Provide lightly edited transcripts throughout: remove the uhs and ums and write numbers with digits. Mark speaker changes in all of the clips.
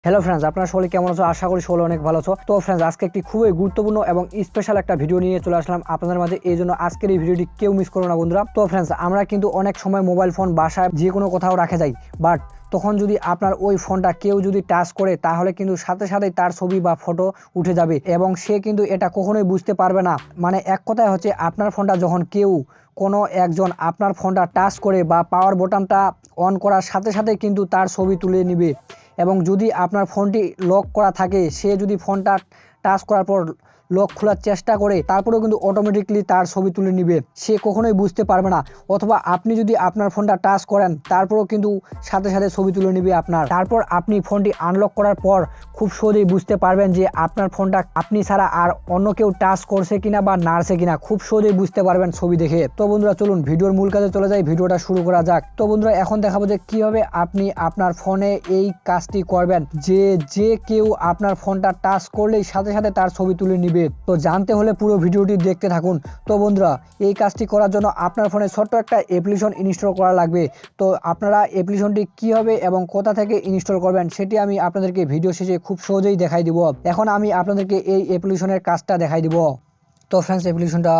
Speaker 1: Hello friends, আপনারা সকলে কেমন আছো? আশা করি সকলে অনেক ভালো আছো। তো ফ্রেন্ডস, আজকে একটি খুবই গুরুত্বপূর্ণ এবং স্পেশাল একটা ভিডিও নিয়ে চলে আসলাম আপনাদের মাঝে। এই জন্য আজকের এই ভিডিওটি কেউ মিস করো না বন্ধুরা। তো ফ্রেন্ডস, আমরা কিন্তু অনেক সময় মোবাইল ফোন বাসায় যে কোনো কোথাও রাখা যায়, বাট তখন যদি আপনার ওই ফোনটা কেউ যদি টাচ করে তাহলে কিন্তু সাথে সাথেই তার ছবি বা ফটো উঠে যাবে এবং সে কিন্তু এটা কখনোই বুঝতে পারবে না। মানে এক কথায় হচ্ছে, আপনার ফোনটা যখন কেউ কোনো একজন আপনার ফোনটা টাচ করে বা পাওয়ার বোতামটা অন করার সাথে সাথে কিন্তু তার ছবি তুলে নেবে। এবং যদি আপনার ফোনটি লক করা থাকে, সে যদি ফোনটা টাচ করার পর লক খোলার চেষ্টা করে তারপরেও কিন্তু অটোমেটিকলি তার ছবি তুলে নিবে, সে কখনোই বুঝতে পারবে না। অথবা আপনি যদি আপনার ফোনটা টাচ করেন তারপরেও কিন্তু সাথে সাথে ছবি তুলে নিবে আপনার। তারপর আপনি ফোনটি আনলক করার পর খুব সহজেই বুঝতে পারবেন যে আপনার ফোনটা আপনি ছাড়া আর অন্য কেউ টাচ করছে কিনা বা নাড়ছে কিনা, খুব সহজেই বুঝতে পারবেন ছবি দেখে। তো বন্ধুরা, চলুন ভিডিওর মূল কাজে চলে যাই, ভিডিওটা শুরু করা যাক। তো বন্ধুরা, এখন দেখাবো যে কিভাবে আপনি আপনার ফোনে এই কাজটি করবেন, যে কেউ আপনার ফোনটা টাচ করলেই সাথে সাথে তার ছবি তুলে নিবে। তো জানতে হলে পুরো ভিডিওটি দেখতে থাকুন। তো বন্ধুরা, এই কাজটি করার জন্য আপনার ফোনে ছোট্ট একটা অ্যাপ্লিকেশন ইনস্টল করা লাগবে। তো আপনারা অ্যাপ্লিকেশনটি কীভাবে এবং কোথা থেকে ইনস্টল করবেন সেটি আমি আপনাদেরকে ভিডিও শেষে খুব সহজেই দেখাই দিব। এখন আমি আপনাদেরকে এই অ্যাপ্লিকেশনের কাজটা দেখাই দিব। তো ফ্রেন্ডস, অ্যাপ্লিকেশনটা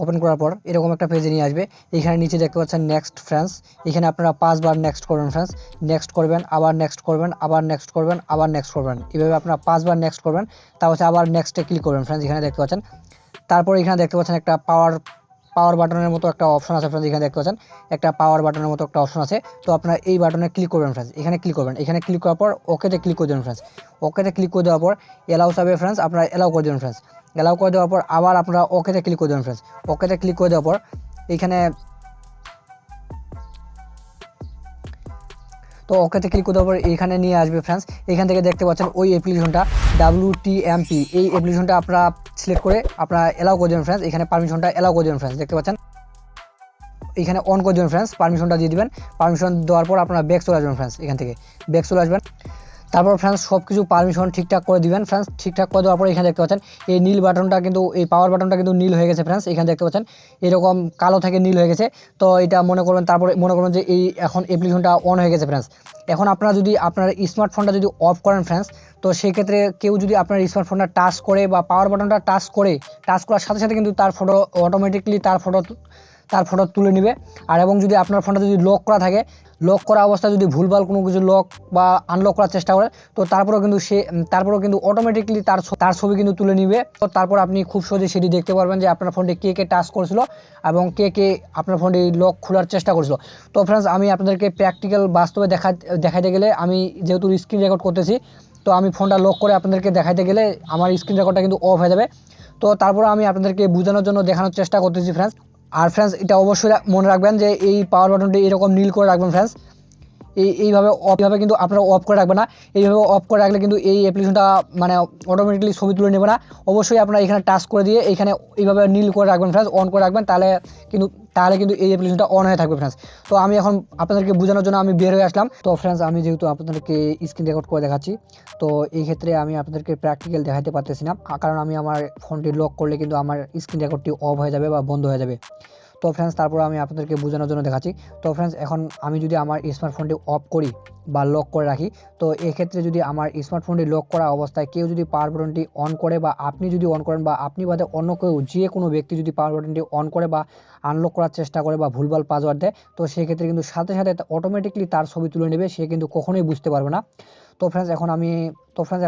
Speaker 1: ওপেন করার পর এরকম একটা পেজে নিয়ে আসবে। এখানে নিচে দেখতে পাচ্ছেন নেক্সট ফ্রেন্ডস, এখানে আপনারা 5 বার নেক্সট করবেন ফ্রেন্ডস। নেক্সট করবেন, আবার নেক্সট করবেন, আবার নেক্সট করবেন, আবার নেক্সট করবেন, এভাবে আপনারা 5 বার নেক্সট করবেন। তারপর আবার নেক্সটে ক্লিক করবেন ফ্রেন্ডস, এখানে দেখতে পাচ্ছেন। তারপর এখানে দেখতে পাচ্ছেন একটা পাওয়ার বাটনের মতো একটা অপশন আছে ফ্রেন্ডস, এখানে দেখতে পাচ্ছেন একটা পাওয়ার বাটনের মতো একটা অপশন আছে। তো আপনারা এই বাটনে ক্লিক করবেন ফ্রেন্ডস, এখানে ক্লিক করবেন। এখানে ক্লিক করার পর ওকেতে ক্লিক করে দেবেন ফ্রেন্ডস। ওকেতে ক্লিক করে দেওয়ার পর এলাও চাবে ফ্রেন্ডস, আপনারা এলাও করে দেবেন ফ্রেন্ডস। এলাও করে দেওয়ার পর আবার আপনারা ওকেতে ক্লিক করে দেবেন ফ্রেন্ডস। ওকেতে ক্লিক করে দেওয়ার পর এখানে তো ওকেতে ক্লিক করে দেওয়ার পর এখানে নিয়ে আসবে ফ্রেন্ডস। এখান থেকে দেখতে পাচ্ছেন ওই অ্যাপ্লিকেশনটা WTMP, এই অ্যাপ্লিকেশনটা আপনারা সিলেক্ট করে আপনারা এলাও করে দেবেন ফ্রেন্ডস। এখানে পারমিশনটা এলাও করে দেবেন ফ্রেন্ডস, দেখতে পাচ্ছেন। এখানে অন করে দেবেন ফ্রেন্ডস, পারমিশনটা দিয়ে দিবেন। পারমিশন দেওয়ার পর আপনারা ব্যাক চলে আসবেন ফ্রেন্ডস, এখান থেকে ব্যাক চলে আসবেন। তারপর ফ্রেন্ডস সব কিছু পারমিশন ঠিকঠাক করে দিবেন ফ্রেন্ডস। ঠিকঠাক করে দেওয়ার পর এখানে দেখতে পাচ্ছেন এই নীল বাটনটা কিন্তু, এই পাওয়ার বাটনটা কিন্তু নীল হয়ে গেছে ফ্রেন্ডস। এখানে দেখতে পাচ্ছেন এরকম কালো থেকে নীল হয়ে গেছে। তো এটা মনে করবেন, তারপরে মনে করবেন যে এই এখন অ্যাপ্লিকেশনটা অন হয়ে গেছে ফ্রেন্ডস। এখন আপনারা যদি আপনার স্মার্টফোনটা যদি অফ করেন ফ্রেন্ডস, তো সেক্ষেত্রে কেউ যদি আপনার স্মার্টফোনটা টাচ করে বা পাওয়ার বাটনটা টাচ করার সাথে সাথে কিন্তু তার ফটো অটোমেটিকলি তার ফটো তুলে নেবে। আর এবং যদি আপনার ফোনটা যদি লক করা থাকে, লক করা অবস্থায় যদি ভুলভাল কোনো কিছু লক বা আনলক করার চেষ্টা করে, তো তারপরেও কিন্তু অটোমেটিকলি তার ছবি কিন্তু তুলে নিবে। তো তারপর আপনি খুব সহজে সেটি দেখতে পারবেন যে আপনার ফোনটি কে টাচ করেছিল এবং কে আপনার ফোনটি লক খোলার চেষ্টা করেছিল। তো ফ্রেন্ডস, আমি আপনাদেরকে প্র্যাকটিক্যাল বাস্তবে দেখাইতে গেলে, আমি যেহেতু স্ক্রিন রেকর্ড করতেছি, তো আমি ফোনটা লক করে আপনাদেরকে দেখাইতে গেলে আমার স্ক্রিন রেকর্ডটা কিন্তু অফ হয়ে যাবে। তো তারপর আমি আপনাদেরকে বোঝানোর জন্য দেখানোর চেষ্টা করতেছি ফ্রেন্ডস। আর ফ্রেন্ডস, এটা অবশ্যই মনে রাখবেন যে এই পাওয়ার বাটনটি এরকম নীল করে রাখবেন ফ্রেন্ডস। এইভাবে কিন্তু আপনারা অফ করে রাখবেন না। এইভাবে অফ করে রাখলে কিন্তু এই অ্যাপ্লিকেশনটা মানে অটোমেটিকলি ছবি তুলে নেবে না। অবশ্যই আপনারা এখানে টাচ করে দিয়ে এইখানে এইভাবে নীল করে রাখবেন ফ্রেন্ডস, অন করে রাখবেন, তাহলে কিন্তু এই অ্যাপ্লিকেশনটা অন হয়ে থাকবে ফ্রেন্ডস। তো আমি এখন আপনাদেরকে বোঝানোর জন্য আমি বের হয়ে আসলাম। তো ফ্রেন্ডস, আমি যেহেতু আপনাদেরকে স্ক্রিন রেকর্ড করে দেখাচ্ছি, তো এই ক্ষেত্রে আমি আপনাদেরকে প্র্যাকটিক্যাল দেখাতে পারতেছি না, কারণ আমি আমার ফোনটি লক করলে কিন্তু আমার স্ক্রিন রেকর্ডটি অফ হয়ে যাবে বা বন্ধ হয়ে যাবে। তো ফ্রেন্ডস, তারপর আমি আপনাদেরকে বোঝানোর জন্য দেখাচ্ছি। তো ফ্রেন্ডস, এখন আমি যদি আমার স্মার্টফোনটি অফ করি বা লক করে রাখি, তো এক্ষেত্রে যদি আমার স্মার্টফোনটি লক করা অবস্থায় কেউ যদি পাওয়ার বাটনটি অন করে বা আপনি যদি অন করেন বা আপনি বাদে অন্য কেউ যে কোনো ব্যক্তি যদি পাওয়ার বাটনটি অন করে বা আনলক করার চেষ্টা করে বা ভুলভাল পাসওয়ার্ড দেয়, তো সেক্ষেত্রে কিন্তু সাথে সাথে অটোমেটিকলি তার ছবি তুলে নেবে, সে কিন্তু কখনোই বুঝতে পারবে না। তো ফ্রেন্ডস,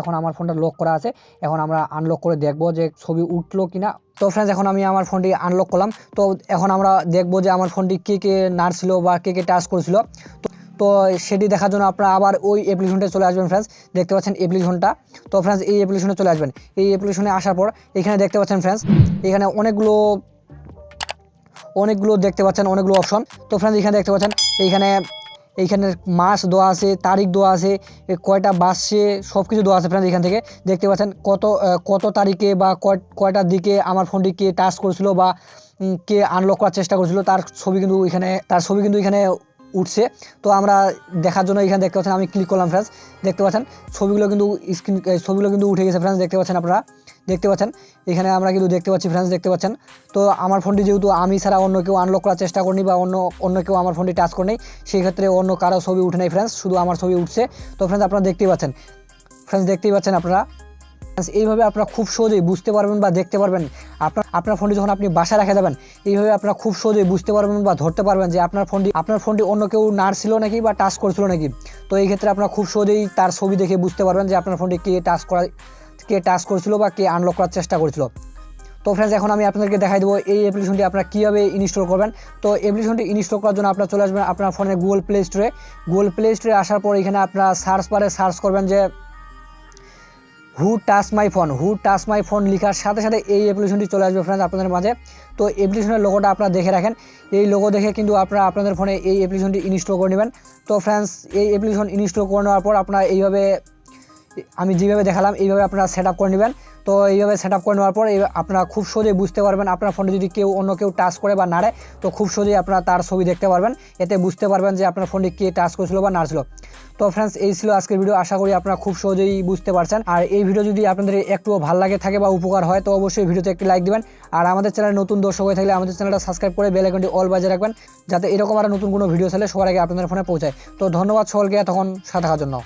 Speaker 1: এখন আমার ফোনটা লক করা আছে। এখন আমরা আনলক করে দেখবো যে ছবি উঠলো কিনা। তো ফ্রেন্ডস, এখন আমি আমার ফোনটি আনলক করলাম। তো এখন আমরা দেখবো যে আমার ফোনটি কে নাড়ছিল বা কে টাচ করেছিল। তো সেটি দেখার জন্য আপনারা আবার ওই অ্যাপ্লিকেশনটা চলে আসবেন ফ্রেন্ডস, দেখতে পাচ্ছেন অ্যাপ্লিকেশনটা। তো ফ্রেন্ডস, এই অ্যাপ্লিকেশনে চলে আসবেন। এই অ্যাপ্লিকেশনে আসার পর এখানে দেখতে পাচ্ছেন ফ্রেন্ডস, এখানে অনেকগুলো দেখতে পাচ্ছেন, অনেকগুলো অপশন। তো ফ্রেন্ডস, এখানে দেখতে পাচ্ছেন এইখানে মাস দেওয়া আছে, তারিখ দেওয়া আছে, কয়টা বাজছে, সব কিছু দেওয়া আছে ফ্রেন্ডস। এখান থেকে দেখতে পাচ্ছেন কত তারিখে বা কয়টার দিকে আমার ফোনটি কে টাচ করেছিল বা কে আনলক করার চেষ্টা করেছিল, তার ছবি কিন্তু এখানে উঠছে। তো আমরা দেখার জন্য এখানে দেখতে পাচ্ছেন আমি ক্লিক করলাম ফ্রেন্ডস, দেখতে পাচ্ছেন ছবিগুলো কিন্তু উঠে গেছে ফ্রেন্ডস, দেখতে পাচ্ছেন আপনারা, দেখতে পাচ্ছেন এখানে আমরা কিন্তু দেখতে পাচ্ছি ফ্রেন্ডস, দেখতে পাচ্ছেন। তো আমার ফোনটি যেহেতু আমি ছাড়া অন্য কেউ আনলক করার চেষ্টা করিনি বা অন্য কেউ আমার ফোনটি টাচ করেনি, সেই ক্ষেত্রে অন্য কারো ছবি উঠে নেই ফ্রেন্ডস, শুধু আমার ছবি উঠছে। তো ফ্রেন্ডস, আপনারা দেখতেই পাচ্ছেন। ফ্রেন্ডস দেখতেই পাচ্ছেন আপনারা। এইভাবে আপনারা খুব সহজেই বুঝতে পারবেন বা দেখতে পারবেন আপনার ফোনটি যখন আপনি বাসায় রেখে যাবেন, এইভাবে আপনারা খুব সহজেই বুঝতে পারবেন বা ধরতে পারবেন যে আপনার ফোনটি অন্য কেউ নাড়ছিল নাকি বা টাচ করছিল নাকি। তো এই ক্ষেত্রে আপনারা খুব সহজেই তার ছবি দেখে বুঝতে পারবেন যে আপনার ফোনটি কে টাচ করছিল বা কে আনলক করার চেষ্টা করছিল। তো ফ্রেন্ডস এখন আমি আপনাদেরকে দেখাই দেবো এই অ্যাপ্লিকেশনটি আপনারা কীভাবে ইনস্টল করবেন। তো অ্যাপ্লিকেশনটি ইনস্টল করার জন্য আপনারা চলে আসবেন আপনার ফোনের গুগল প্লে স্টোরে আসার পর এখানে আপনারা সার্চ বারে সার্চ করবেন যে হু টাচ মাই ফোন লেখার সাথে সাথে এই অ্যাপ্লিকেশনটি চলে আসবে ফ্রেন্ডস আপনাদের মাঝে। তো অ্যাপ্লিকেশনের লোগোটা আপনারা দেখে রাখেন, এই লোগো দেখে কিন্তু আপনারা আপনাদের ফোনে এই অ্যাপ্লিকেশনটি ইনস্টল করে নেবেন। তো ফ্রেন্ডস এই অ্যাপ্লিকেশন ইনস্টল করে নেওয়ার পর আপনারা এইভাবে আমি যেভাবে দেখালাম এইভাবে আপনারা সেট আপ করে নেবেন। তো এইভাবে সেট আপ করে নেওয়ার পর আপনারা খুব সহজেই বুঝতে পারবেন আপনার ফোনে যদি অন্য কেউ টাচ করে বা নাড়ে, তো খুব সহজেই আপনারা তার ছবি দেখতে পারবেন, এতে বুঝতে পারবেন যে আপনার ফোনটি কে টাচ করেছিল বা নাড়ছিল। তো ফ্রেন্ডস এই ছিল আজকের ভিডিও, আশা করি আপনারা খুব সহজেই বুঝতে পারছেন। আর এই ভিডিও যদি আপনাদের একটুও ভালো লাগে থাকে বা উপকার হয় তো অবশ্যই ভিডিওতে একটি লাইক দিবেন। আর আমাদের চ্যানেলে নতুন দর্শক হয়ে থাকলে আমাদের চ্যানেলটা সাবস্ক্রাইব করে বেল আইকনটি অল বাজিয়ে রাখবেন, যাতে এরকম আরও নতুন কোনো ভিডিও চাইলে সবার আগে আপনাদের ফোনে পৌঁছায়। তো ধন্যবাদ সকলকে তখন সাথে থাকার জন্য।